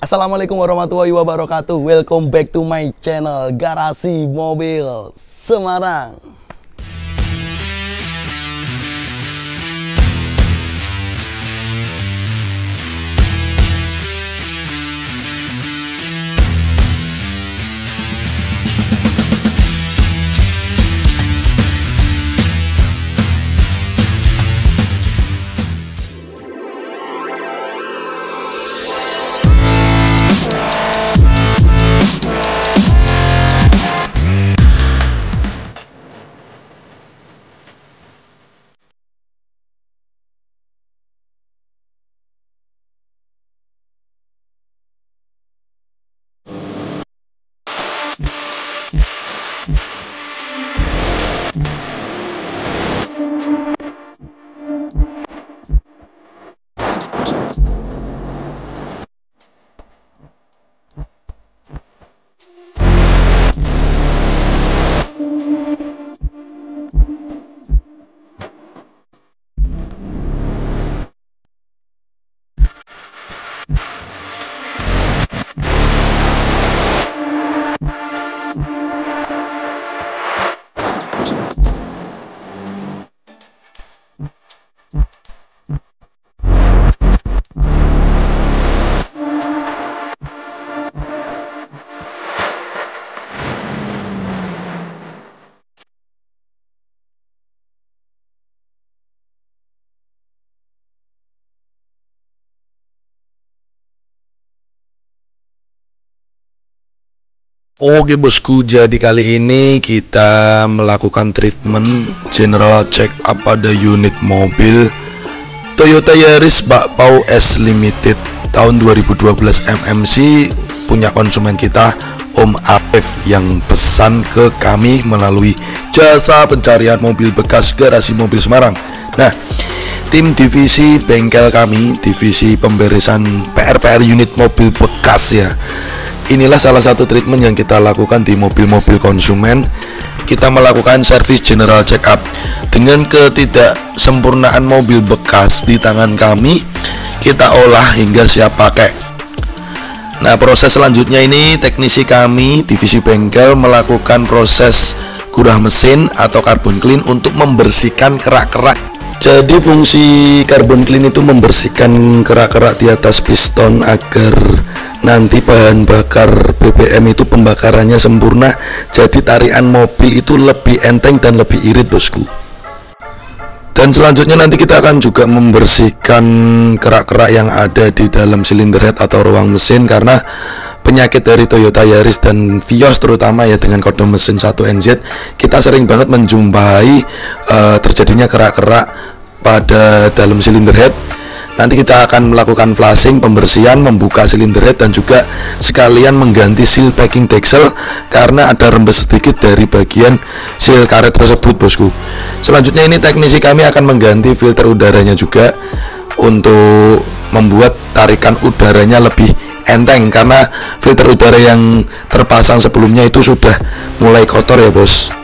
Assalamualaikum warahmatullahi wabarakatuh. Welcome back to my channel Garasi Mobil Semarang. Oke bosku, jadi kali ini kita melakukan treatment general check up pada unit mobil Toyota Yaris Bakpao S Limited tahun 2012 MMC punya konsumen kita Om Apef yang pesan ke kami melalui jasa pencarian mobil bekas Garasi Mobil Semarang. Nah, tim divisi bengkel kami, divisi pemberesan PR unit mobil bekas ya. Inilah salah satu treatment yang kita lakukan di mobil-mobil konsumen. Kita melakukan service general check up. Dengan ketidaksempurnaan mobil bekas di tangan kami, kita olah hingga siap pakai. Nah, proses selanjutnya ini teknisi kami, divisi bengkel melakukan proses gurah mesin atau carbon clean untuk membersihkan kerak-kerak. Jadi fungsi carbon clean itu membersihkan kerak-kerak di atas piston agar nanti bahan bakar BBM itu pembakarannya sempurna, jadi tarikan mobil itu lebih enteng dan lebih irit bosku. Dan selanjutnya nanti kita akan juga membersihkan kerak-kerak yang ada di dalam silinder head atau ruang mesin, karena penyakit dari Toyota Yaris dan Vios terutama ya dengan kode mesin 1NZ, kita sering banget menjumpai terjadinya kerak-kerak pada dalam silinder head. Nanti kita akan melakukan flashing, pembersihan, membuka silinder head dan juga sekalian mengganti seal packing deksel karena ada rembes sedikit dari bagian seal karet tersebut bosku. Selanjutnya ini teknisi kami akan mengganti filter udaranya juga untuk membuat tarikan udaranya lebih enteng, karena filter udara yang terpasang sebelumnya itu sudah mulai kotor ya bos.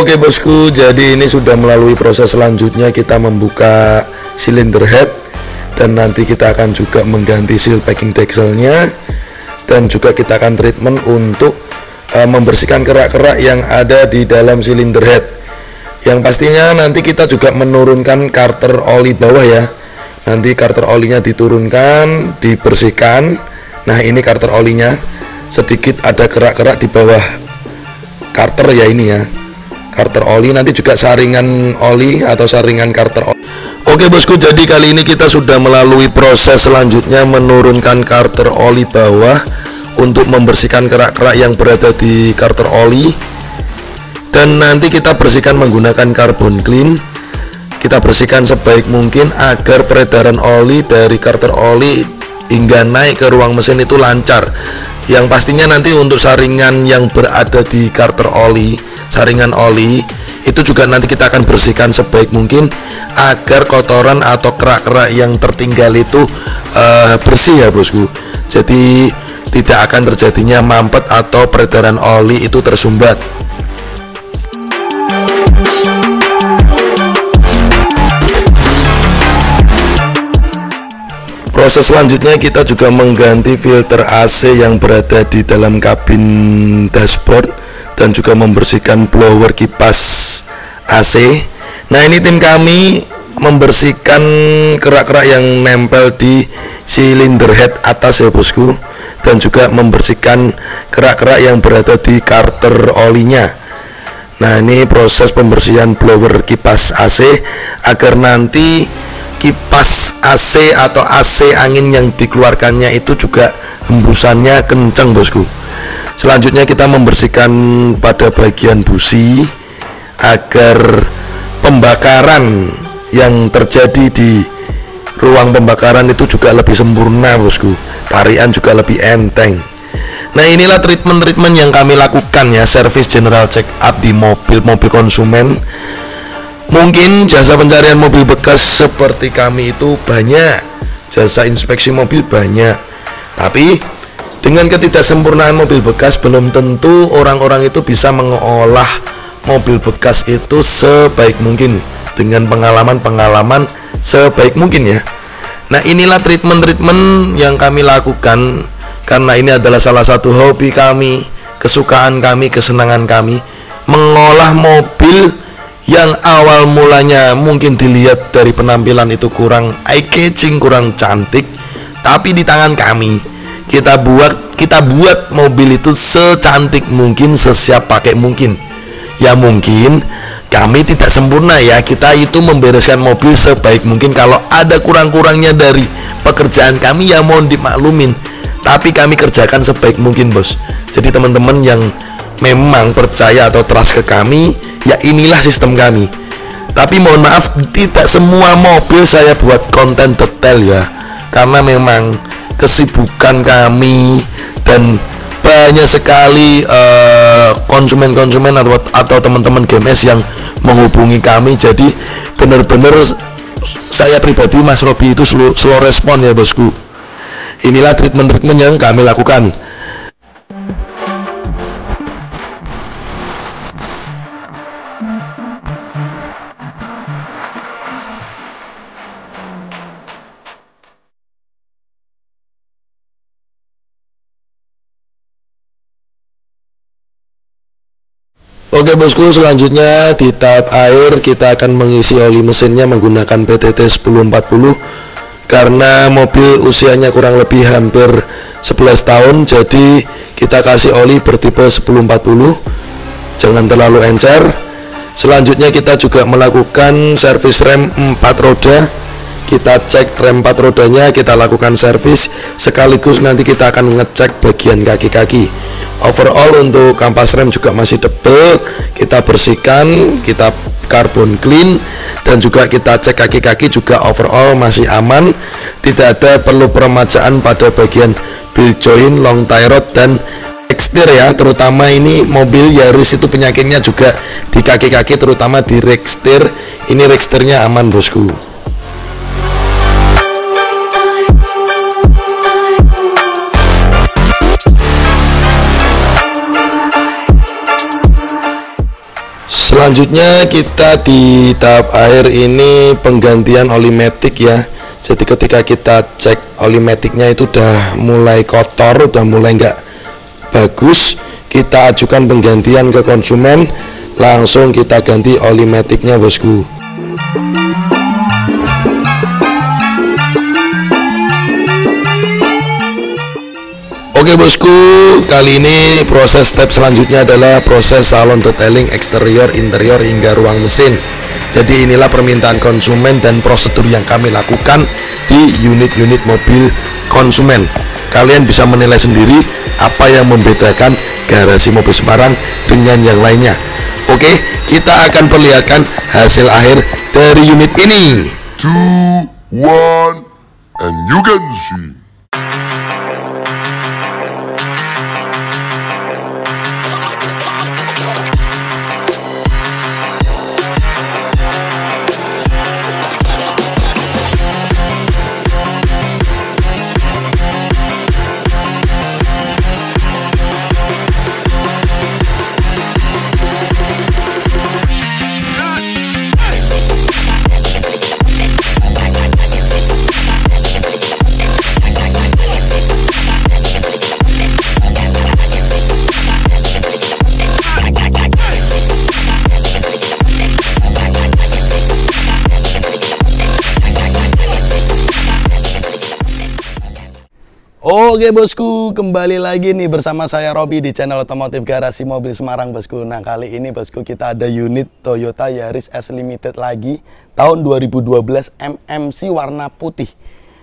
Oke bosku, jadi ini sudah melalui proses selanjutnya, kita membuka silinder head dan nanti kita akan juga mengganti seal packing dekselnya, dan juga kita akan treatment untuk membersihkan kerak-kerak yang ada di dalam silinder head. Yang pastinya nanti kita juga menurunkan karter oli bawah ya. Nanti karter olinya diturunkan, dibersihkan. Nah, ini karter olinya, sedikit ada kerak-kerak di bawah karter ya, ini ya karter oli, nanti juga saringan oli atau saringan karter oli. Oke bosku, jadi kali ini kita sudah melalui proses selanjutnya menurunkan karter oli bawah untuk membersihkan kerak-kerak yang berada di karter oli, dan nanti kita bersihkan menggunakan carbon clean. Kita bersihkan sebaik mungkin agar peredaran oli dari karter oli hingga naik ke ruang mesin itu lancar. Yang pastinya nanti untuk saringan yang berada di karter oli, saringan oli itu juga nanti kita akan bersihkan sebaik mungkin agar kotoran atau kerak-kerak yang tertinggal itu bersih ya bosku. Jadi tidak akan terjadinya mampet atau peredaran oli itu tersumbat. Proses selanjutnya kita juga mengganti filter AC yang berada di dalam kabin dashboard dan juga membersihkan blower kipas AC. Nah, ini tim kami membersihkan kerak-kerak yang nempel di silinder head atas ya bosku, dan juga membersihkan kerak-kerak yang berada di karter olinya. Nah, ini proses pembersihan blower kipas AC agar nanti kipas AC atau AC angin yang dikeluarkannya itu juga hembusannya kencang bosku. Selanjutnya kita membersihkan pada bagian busi agar pembakaran yang terjadi di ruang pembakaran itu juga lebih sempurna bosku, tarian juga lebih enteng. Nah, inilah treatment yang kami lakukan ya, service general check up di mobil konsumen. Mungkin jasa pencarian mobil bekas seperti kami itu banyak, jasa inspeksi mobil banyak, tapi dengan ketidaksempurnaan mobil bekas belum tentu orang-orang itu bisa mengolah mobil bekas itu sebaik mungkin dengan pengalaman sebaik mungkin ya. Nah, inilah treatment yang kami lakukan karena ini adalah salah satu hobi kami, kesukaan kami, kesenangan kami, mengolah mobil yang awal mulanya mungkin dilihat dari penampilan itu kurang eye catching, kurang cantik, tapi di tangan kami kita buat mobil itu secantik mungkin, sesiap pakai mungkin. Ya mungkin kami tidak sempurna ya, kita itu membereskan mobil sebaik mungkin. Kalau ada kurang-kurangnya dari pekerjaan kami ya mohon dimaklumin, tapi kami kerjakan sebaik mungkin bos. Jadi teman-teman yang memang percaya atau trust ke kami, ya inilah sistem kami. Tapi mohon maaf, tidak semua mobil saya buat konten detail ya, karena memang kesibukan kami dan banyak sekali konsumen atau teman-teman GMS yang menghubungi kami. Jadi benar-benar saya pribadi, Mas Robi itu slow respon ya bosku. Inilah treatment yang kami lakukan. Oke bosku, selanjutnya di tahap air kita akan mengisi oli mesinnya menggunakan PTT 1040 karena mobil usianya kurang lebih hampir 11 tahun, jadi kita kasih oli bertipe 1040, jangan terlalu encer. Selanjutnya kita juga melakukan servis rem 4 roda. Kita cek rem 4 rodanya, kita lakukan servis sekaligus nanti kita akan ngecek bagian kaki-kaki. Overall untuk kampas rem juga masih tebal, kita bersihkan, kita karbon clean, dan juga kita cek kaki-kaki juga overall masih aman, tidak ada perlu peremajaan pada bagian bill joint, long tie rod, dan rekstir ya. Terutama ini mobil Yaris itu penyakitnya juga di kaki-kaki, terutama di rekstir. Ini rekstirnya aman bosku. Selanjutnya kita di tahap air ini penggantian oli matic ya. Jadi ketika kita cek oli maticnya itu udah mulai kotor, udah mulai nggak bagus, kita ajukan penggantian ke konsumen, langsung kita ganti oli maticnya bosku. Oke bosku, kali ini proses step selanjutnya adalah proses salon detailing eksterior, interior hingga ruang mesin. Jadi inilah permintaan konsumen dan prosedur yang kami lakukan di unit-unit mobil konsumen. Kalian bisa menilai sendiri apa yang membedakan garasi mobil Semarang dengan yang lainnya. Oke, kita akan perlihatkan hasil akhir dari unit ini. 2, 1, and you can see. Oke bosku, kembali lagi nih bersama saya Robi di channel Otomotif Garasi Mobil Semarang bosku. Nah kali ini bosku kita ada unit Toyota Yaris S Limited lagi tahun 2012 MMC warna putih.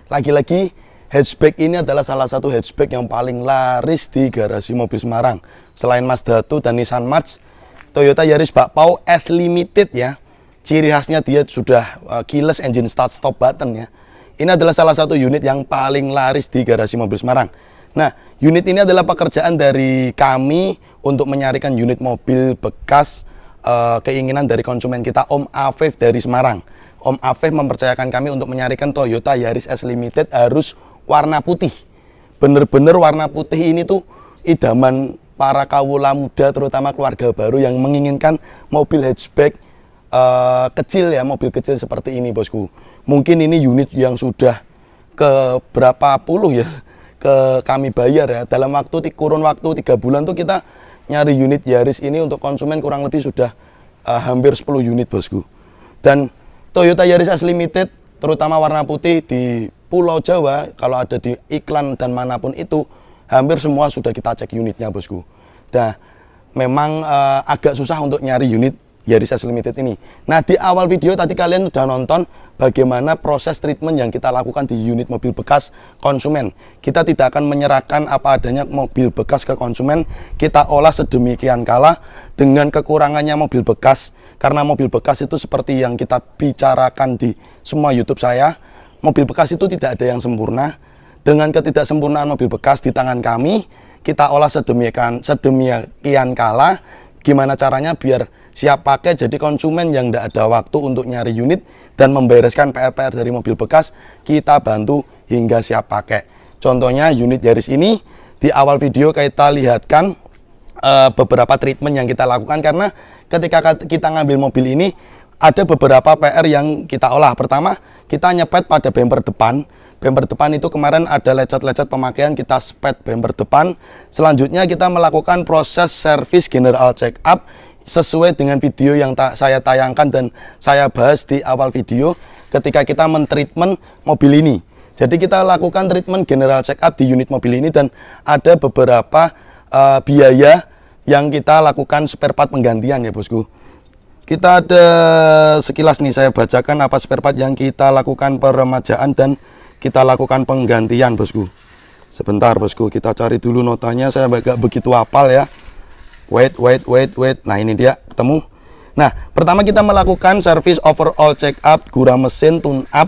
Lagi-lagi hatchback ini adalah salah satu hatchback yang paling laris di Garasi Mobil Semarang. Selain Mazda 2 dan Nissan March, Toyota Yaris Bakpao S Limited ya. Ciri khasnya dia sudah keyless engine start stop button ya. Ini adalah salah satu unit yang paling laris di Garasi Mobil Semarang. Nah, unit ini adalah pekerjaan dari kami untuk menyarikan unit mobil bekas keinginan dari konsumen kita, Om Afif dari Semarang. Om Afif mempercayakan kami untuk menyarikan Toyota Yaris S Limited harus warna putih. Bener-bener warna putih ini tuh idaman para kawula muda, terutama keluarga baru yang menginginkan mobil hatchback kecil ya, mobil kecil seperti ini bosku. Mungkin ini unit yang sudah ke berapa puluh ya ke kami bayar ya. Dalam kurun waktu 3 bulan tuh kita nyari unit Yaris ini untuk konsumen kurang lebih sudah hampir 10 unit bosku. Dan Toyota Yaris S Limited terutama warna putih di Pulau Jawa, kalau ada di iklan dan manapun itu hampir semua sudah kita cek unitnya bosku. Nah memang agak susah untuk nyari unit Yaris S Limited ini. Nah di awal video tadi kalian sudah nonton bagaimana proses treatment yang kita lakukan di unit mobil bekas konsumen. Kita tidak akan menyerahkan apa adanya mobil bekas ke konsumen. Kita olah sedemikian kala dengan kekurangannya mobil bekas. Karena mobil bekas itu seperti yang kita bicarakan di semua YouTube saya, mobil bekas itu tidak ada yang sempurna. Dengan ketidaksempurnaan mobil bekas di tangan kami, kita olah sedemikian kala. Gimana caranya biar siap pakai, jadi konsumen yang tidak ada waktu untuk nyari unit dan membereskan PR-PR dari mobil bekas, kita bantu hingga siap pakai. Contohnya unit Yaris ini di awal video kita lihatkan beberapa treatment yang kita lakukan, karena ketika kita ngambil mobil ini ada beberapa PR yang kita olah. Pertama, kita nyepet pada bumper depan. Bumper depan itu kemarin ada lecet-lecet pemakaian, kita spet bumper depan. Selanjutnya kita melakukan proses service general check up sesuai dengan video yang saya tayangkan dan saya bahas di awal video ketika kita mentreatment mobil ini. Jadi kita lakukan treatment general check up di unit mobil ini dan ada beberapa biaya yang kita lakukan spare part penggantian ya bosku. Kita ada sekilas nih, saya bacakan apa spare part yang kita lakukan peremajaan dan kita lakukan penggantian bosku. Sebentar bosku, kita cari dulu notanya, saya agak begitu hafal ya. Wait. Nah ini dia, ketemu. Nah pertama kita melakukan service overall check up, gura mesin, tune up.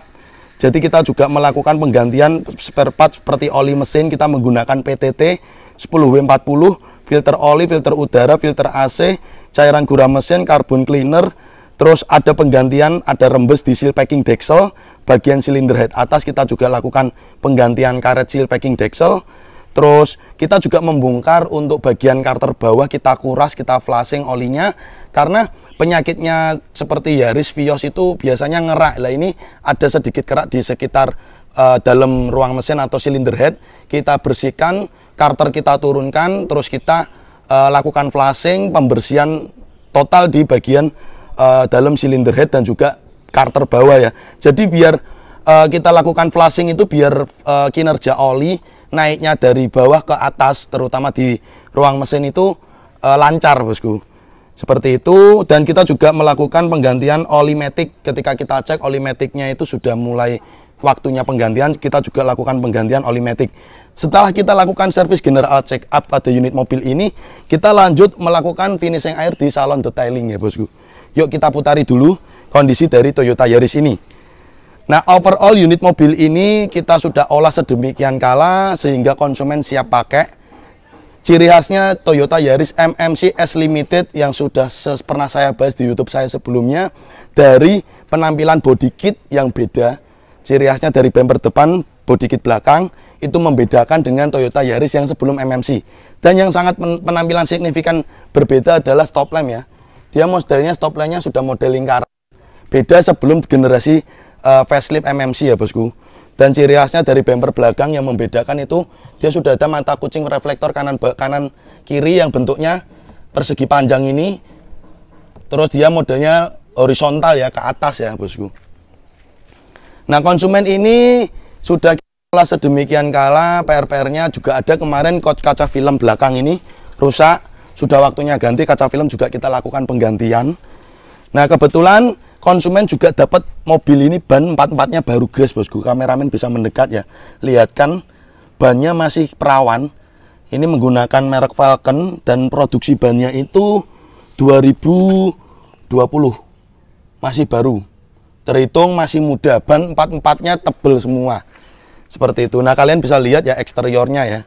Jadi kita juga melakukan penggantian spare part seperti oli mesin. Kita menggunakan PTT 10W40, filter oli, filter udara, filter AC, cairan gura mesin, carbon cleaner. Terus ada penggantian, ada rembes di seal packing deksel. Bagian silinder head atas kita juga lakukan penggantian karet seal packing deksel. Terus kita juga membongkar untuk bagian karter bawah, kita kuras, kita flashing olinya. Karena penyakitnya seperti Yaris Vios itu biasanya ngerak. Lah ini ada sedikit kerak di sekitar dalam ruang mesin atau silinder head. Kita bersihkan, karter kita turunkan, terus kita lakukan flashing, pembersihan total di bagian dalam silinder head dan juga karter bawah ya. Jadi biar kita lakukan flashing itu biar kinerja oli naiknya dari bawah ke atas, terutama di ruang mesin itu lancar bosku. Seperti itu. Dan kita juga melakukan penggantian oli matic. Ketika kita cek oli maticnya itu sudah mulai waktunya penggantian, kita juga lakukan penggantian oli matic. Setelah kita lakukan service general check up pada unit mobil ini, kita lanjut melakukan finishing air di salon detailing ya bosku. Yuk kita putari dulu kondisi dari Toyota Yaris ini. Nah overall unit mobil ini kita sudah olah sedemikian kala sehingga konsumen siap pakai. Ciri khasnya Toyota Yaris MMC S Limited yang sudah pernah saya bahas di YouTube saya sebelumnya, dari penampilan body kit yang beda. Ciri khasnya dari bumper depan, body kit belakang itu membedakan dengan Toyota Yaris yang sebelum MMC. Dan yang sangat penampilan signifikan berbeda adalah stop lamp ya. Dia modelnya stop lampnya sudah model lingkaran. Beda sebelum generasi facelift MMC ya bosku. Dan ciri khasnya dari bumper belakang yang membedakan itu dia sudah ada mata kucing reflektor kanan kiri yang bentuknya persegi panjang ini. Terus dia modelnya horizontal ya, ke atas ya bosku. Nah konsumen ini sudah Setelah sedemikian kala, PR-nya juga ada kemarin kaca film belakang ini rusak. Sudah waktunya ganti kaca film, juga kita lakukan penggantian. Nah, kebetulan konsumen juga dapat mobil ini ban 4-4-nya baru gres, bosku. Kameramen bisa mendekat ya. Lihat kan, bannya masih perawan. Ini menggunakan merek Falcon dan produksi bannya itu 2020. Masih baru. Terhitung masih muda. Ban 4-4-nya tebel semua. Seperti itu. Nah, kalian bisa lihat ya eksteriornya ya.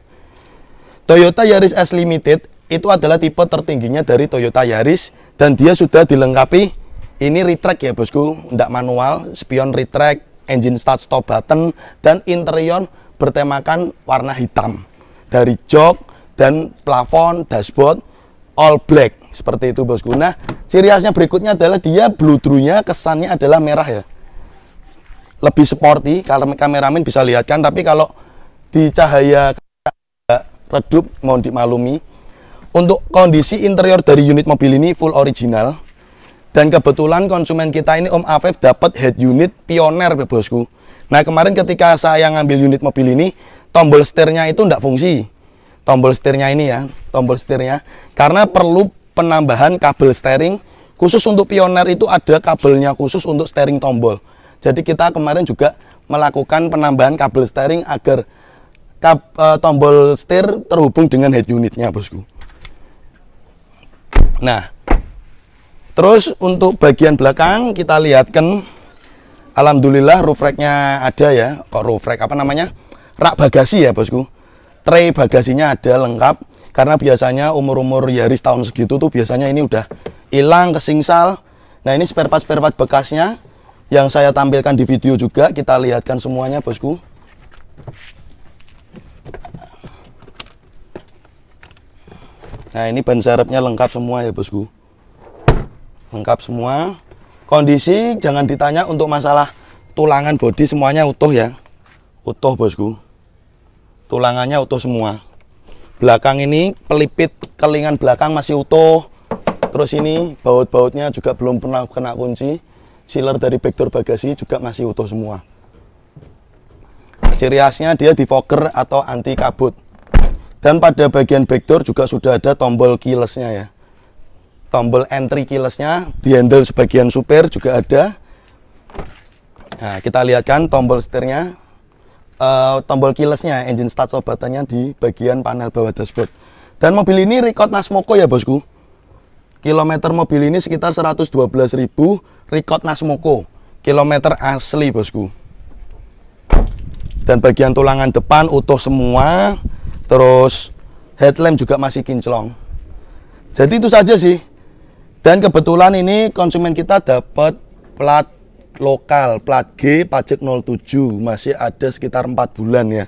Toyota Yaris S Limited itu adalah tipe tertingginya dari Toyota Yaris dan dia sudah dilengkapi ini retract ya, bosku, tidak manual, spion retract, engine start stop button, dan interior bertemakan warna hitam. Dari jok dan plafon, dashboard all black seperti itu, bosku. Nah, ciri khasnya berikutnya adalah dia bludrunya kesannya adalah merah ya. Lebih sporty, kalau kameramen bisa lihat kan, tapi kalau di cahaya redup mohon dimaklumi. Untuk kondisi interior dari unit mobil ini full original, dan kebetulan konsumen kita ini Om Afif dapat head unit Pioneer, bosku. Nah, kemarin ketika saya ngambil unit mobil ini, tombol setirnya itu tidak fungsi. Tombol setirnya ini ya, tombol setirnya, karena perlu penambahan kabel steering khusus untuk Pioneer, itu ada kabelnya khusus untuk steering tombol. Jadi kita kemarin juga melakukan penambahan kabel steering agar tombol setir terhubung dengan head unitnya, bosku. Nah, terus untuk bagian belakang kita lihatkan, alhamdulillah roof rack-nya ada ya. Kok roof rack, apa namanya? Rak bagasi ya, bosku. Tray bagasinya ada lengkap, karena biasanya umur-umur Yaris tahun segitu tuh biasanya ini udah hilang, kesingsal. Nah, ini spare part bekasnya yang saya tampilkan di video juga, kita lihatkan semuanya, bosku. Nah, ini ban serepnya lengkap semua ya, bosku. Lengkap semua. Kondisi jangan ditanya untuk masalah tulangan bodi, semuanya utuh ya. Utuh, bosku. Tulangannya utuh semua. Belakang ini pelipit kelingan belakang masih utuh. Terus ini baut-bautnya juga belum pernah kena kunci. Sealer dari backdoor bagasi juga masih utuh semua. Ciri khasnya dia defogger atau anti kabut. Dan pada bagian backdoor juga sudah ada tombol keyless-nya ya. Tombol entry keyless-nya, di handle sebagian supir juga ada. Nah, kita lihatkan tombol setirnya, tombol keyless-nya, engine start stop button-nya di bagian panel bawah dashboard. Dan mobil ini record Nasmoko ya, bosku. Kilometer mobil ini sekitar 112.000, record Nasmoko. Kilometer asli, bosku. Dan bagian tulangan depan utuh semua. Terus headlamp juga masih kinclong. Jadi itu saja sih. Dan kebetulan ini konsumen kita dapat plat lokal, plat G, pajak 07. Masih ada sekitar 4 bulan ya.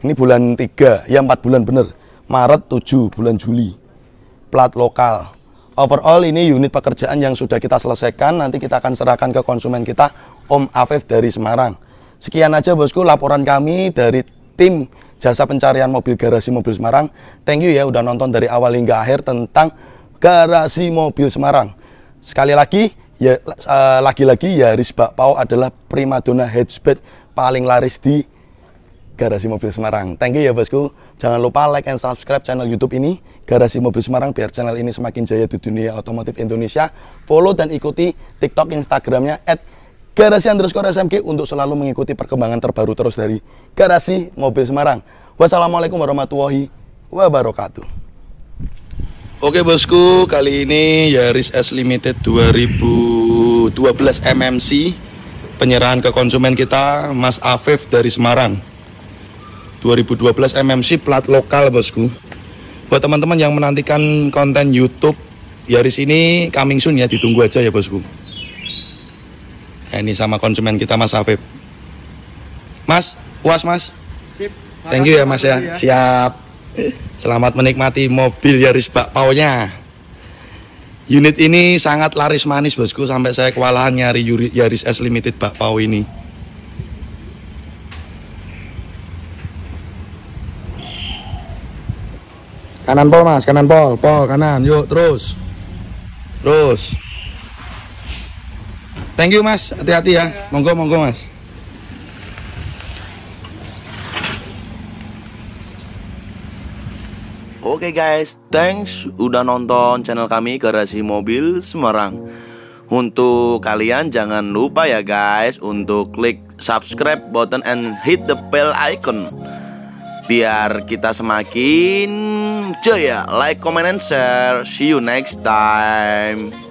Ini bulan 3, ya 4 bulan bener. Maret 7, bulan Juli. Plat lokal. Overall ini unit pekerjaan yang sudah kita selesaikan. Nanti kita akan serahkan ke konsumen kita, Om Afif dari Semarang. Sekian aja, bosku, laporan kami dari tim Jasa Pencarian Mobil Garasi Mobil Semarang. Thank you ya udah nonton dari awal hingga akhir tentang Garasi Mobil Semarang. Sekali lagi ya, lagi-lagi Yaris Bakpao adalah primadona hatchback paling laris di Garasi Mobil Semarang. Thank you ya, bosku. Jangan lupa like and subscribe channel YouTube ini Garasi Mobil Semarang biar channel ini semakin jaya di dunia otomotif Indonesia. Follow dan ikuti TikTok, Instagramnya @garasi_smg untuk selalu mengikuti perkembangan terbaru terus dari Garasi Mobil Semarang. Wassalamualaikum warahmatullahi wabarakatuh. Oke, bosku, kali ini Yaris S Limited 2012 MMC penyerahan ke konsumen kita Mas Afif dari Semarang. 2012 MMC plat lokal, bosku. Buat teman-teman yang menantikan konten YouTube Yaris ini coming soon ya, ditunggu aja ya, bosku. Nah, ini sama konsumen kita Mas Afif. Mas, puas, Mas? Sip. Thank you ya, Mas ya. Siap. Selamat menikmati mobil Yaris Bakpao-nya. Unit ini sangat laris manis, bosku, sampai saya kewalahan nyari Yaris S Limited Bakpao ini. Kanan pol, Mas, kanan pol, kanan, yuk terus. Terus. Thank you, Mas, hati-hati ya. Monggo, Mas. Oke guys, thanks udah nonton channel kami Garasi Mobil Semarang. Untuk kalian jangan lupa ya guys untuk klik subscribe button and hit the bell icon biar kita semakin jaya. Like, comment, and share. See you next time.